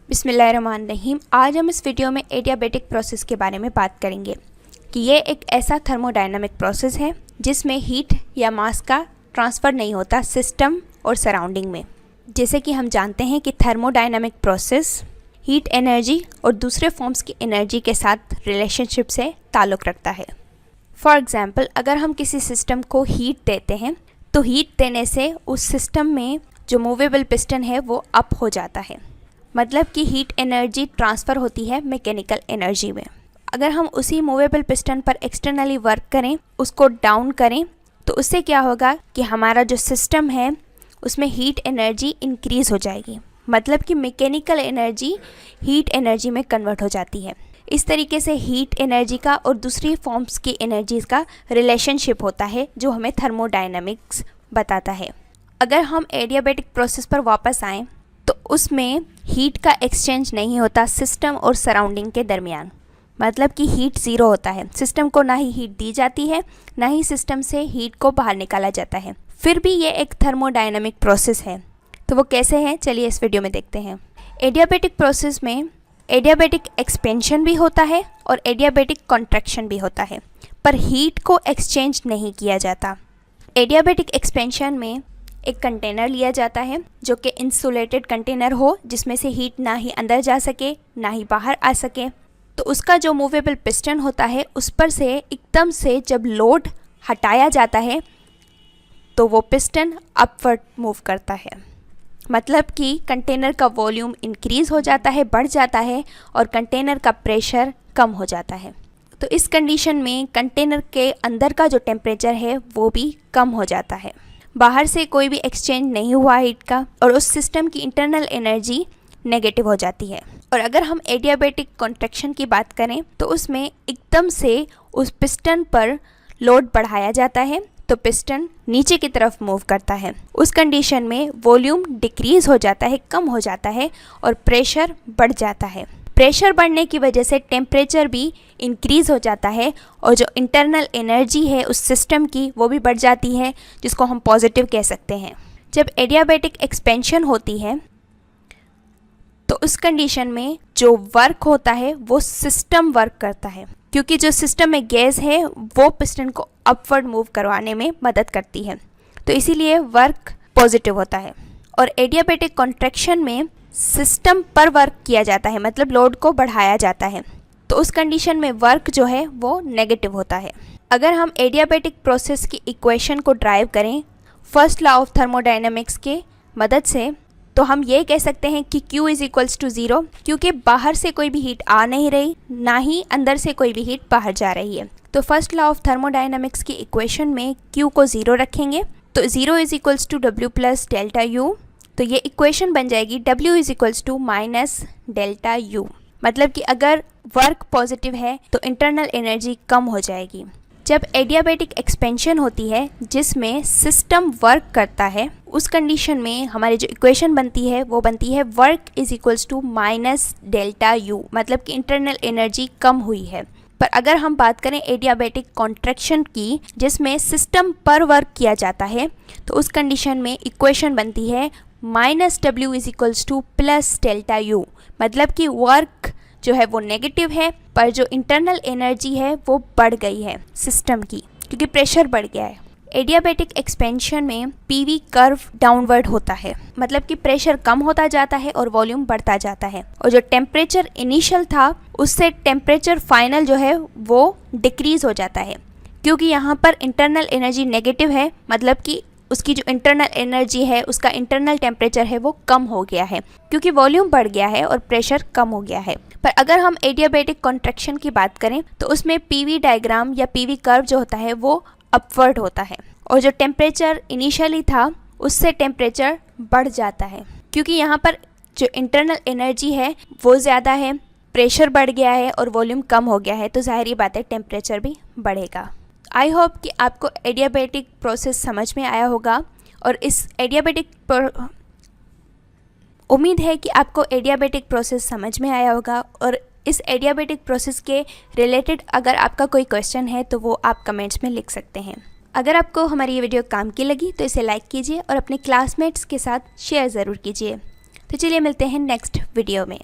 बिस्मिल्लाहिर्रहमानिर्रहीम। आज हम इस वीडियो में एडियाबेटिक प्रोसेस के बारे में बात करेंगे कि ये एक ऐसा थर्मोडायनामिक प्रोसेस है जिसमें हीट या मास का ट्रांसफ़र नहीं होता सिस्टम और सराउंडिंग में। जैसे कि हम जानते हैं कि थर्मोडायनामिक प्रोसेस हीट एनर्जी और दूसरे फॉर्म्स की एनर्जी के साथ रिलेशनशिप से ताल्लुक़ रखता है। फॉर एग्ज़ाम्पल, अगर हम किसी सिस्टम को हीट देते हैं तो हीट देने से उस सिस्टम में जो मूवेबल पिस्टन है वो अप हो जाता है, मतलब कि हीट एनर्जी ट्रांसफ़र होती है मैकेनिकल एनर्जी में। अगर हम उसी मूवेबल पिस्टन पर एक्सटर्नली वर्क करें, उसको डाउन करें, तो उससे क्या होगा कि हमारा जो सिस्टम है उसमें हीट एनर्जी इंक्रीज़ हो जाएगी, मतलब कि मैकेनिकल एनर्जी हीट एनर्जी में कन्वर्ट हो जाती है। इस तरीके से हीट एनर्जी का और दूसरी फॉर्म्स की एनर्जीज़ का रिलेशनशिप होता है जो हमें थर्मोडायनामिक्स बताता है। अगर हम एडियाबेटिक प्रोसेस पर वापस आएँ तो उसमें हीट का एक्सचेंज नहीं होता सिस्टम और सराउंडिंग के दरमियान, मतलब कि हीट ज़ीरो होता है। सिस्टम को ना ही हीट दी जाती है, ना ही सिस्टम से हीट को बाहर निकाला जाता है। फिर भी ये एक थर्मोडायनामिक प्रोसेस है। तो वो कैसे है, चलिए इस वीडियो में देखते हैं। एडियाबेटिक प्रोसेस में एडियाबेटिक एक्सपेंशन भी होता है और एडियाबेटिक कॉन्ट्रैक्शन भी होता है, पर हीट को एक्सचेंज नहीं किया जाता। एडियाबेटिक एक्सपेंशन में एक कंटेनर लिया जाता है जो कि इंसुलेटेड कंटेनर हो, जिसमें से हीट ना ही अंदर जा सके ना ही बाहर आ सके। तो उसका जो मूवेबल पिस्टन होता है उस पर से एकदम से जब लोड हटाया जाता है तो वो पिस्टन अपवर्ड मूव करता है, मतलब कि कंटेनर का वॉल्यूम इंक्रीज़ हो जाता है, बढ़ जाता है, और कंटेनर का प्रेशर कम हो जाता है। तो इस कंडीशन में कंटेनर के अंदर का जो टेम्परेचर है वो भी कम हो जाता है। बाहर से कोई भी एक्सचेंज नहीं हुआ हीट का, और उस सिस्टम की इंटरनल एनर्जी नेगेटिव हो जाती है। और अगर हम एडियाबेटिक कॉन्ट्रैक्शन की बात करें तो उसमें एकदम से उस पिस्टन पर लोड बढ़ाया जाता है तो पिस्टन नीचे की तरफ मूव करता है। उस कंडीशन में वॉल्यूम डिक्रीज़ हो जाता है, कम हो जाता है, और प्रेशर बढ़ जाता है। प्रेशर बढ़ने की वजह से टेम्परेचर भी इंक्रीज़ हो जाता है, और जो इंटरनल एनर्जी है उस सिस्टम की वो भी बढ़ जाती है, जिसको हम पॉजिटिव कह सकते हैं। जब एडियाबेटिक एक्सपेंशन होती है तो उस कंडीशन में जो वर्क होता है वो सिस्टम वर्क करता है, क्योंकि जो सिस्टम में गैस है वो पिस्टन को अपवर्ड मूव करवाने में मदद करती है, तो इसीलिए वर्क पॉजिटिव होता है। और एडियाबेटिक कॉन्ट्रैक्शन में सिस्टम पर वर्क किया जाता है, मतलब लोड को बढ़ाया जाता है, तो उस कंडीशन में वर्क जो है वो नेगेटिव होता है। अगर हम एडियाबेटिक प्रोसेस की इक्वेशन को ड्राइव करें फर्स्ट लॉ ऑफ थर्मोडायनामिक्स के मदद से, तो हम ये कह सकते हैं कि Q is equals to zero, क्योंकि बाहर से कोई भी हीट आ नहीं रही, ना ही अंदर से कोई भी हीट बाहर जा रही है। तो फर्स्ट लॉ ऑफ थर्मोडायनामिक्स की इक्वेशन में Q को ज़ीरो रखेंगे तो zero is equals to W plus delta U। तो ये इक्वेशन बन जाएगी W is equals to minus delta U, मतलब कि अगर वर्क पॉजिटिव है तो इंटरनल एनर्जी कम हो जाएगी। जब एडियाबेटिक एक्सपेंशन होती है जिसमें सिस्टम वर्क करता है, उस कंडीशन में हमारी जो इक्वेशन बनती है वो बनती है work is equals to minus delta U, मतलब कि इंटरनल एनर्जी कम हुई है। पर अगर हम बात करें एडियाबेटिक कॉन्ट्रैक्शन की जिसमें सिस्टम पर वर्क किया जाता है, तो उस कंडीशन में इक्वेशन बनती है minus W is equals two plus delta U, मतलब कि वर्क जो है वो नेगेटिव है, पर जो इंटरनल एनर्जी है वो बढ़ गई है सिस्टम की, क्योंकि प्रेशर बढ़ गया है। एडियाबेटिक एक्सपेंशन में PV कर्व डाउनवर्ड होता है, मतलब कि प्रेशर कम होता जाता है और वॉल्यूम बढ़ता जाता है, और जो टेम्परेचर इनिशियल था उससे टेम्परेचर फाइनल जो है वो डिक्रीज़ हो जाता है, क्योंकि यहाँ पर इंटरनल एनर्जी नेगेटिव है, मतलब कि उसकी जो इंटरनल एनर्जी है उसका इंटरनल टेम्परेचर है वो कम हो गया है, क्योंकि वॉल्यूम बढ़ गया है और प्रेशर कम हो गया है। पर अगर हम एडियाबेटिक कॉन्ट्रैक्शन की बात करें तो उसमें PV डायग्राम या PV कर्व जो होता है वो अपवर्ड होता है, और जो टेम्परेचर इनिशियली था उससे टेम्परेचर बढ़ जाता है, क्योंकि यहाँ पर जो इंटरनल एनर्जी है वो ज़्यादा है, प्रेशर बढ़ गया है और वॉल्यूम कम हो गया है, तो ज़ाहिर बात है टेम्परेचर भी बढ़ेगा। आई होप कि आपको एडियाबेटिक प्रोसेस समझ में आया होगा, और इस उम्मीद है कि आपको एडियाबेटिक प्रोसेस समझ में आया होगा। और इस एडियाबेटिक प्रोसेस के रिलेटेड अगर आपका कोई क्वेश्चन है तो वो आप कमेंट्स में लिख सकते हैं। अगर आपको हमारी ये वीडियो काम की लगी तो इसे लाइक कीजिए और अपने क्लासमेट्स के साथ शेयर ज़रूर कीजिए। तो चलिए मिलते हैं नेक्स्ट वीडियो में।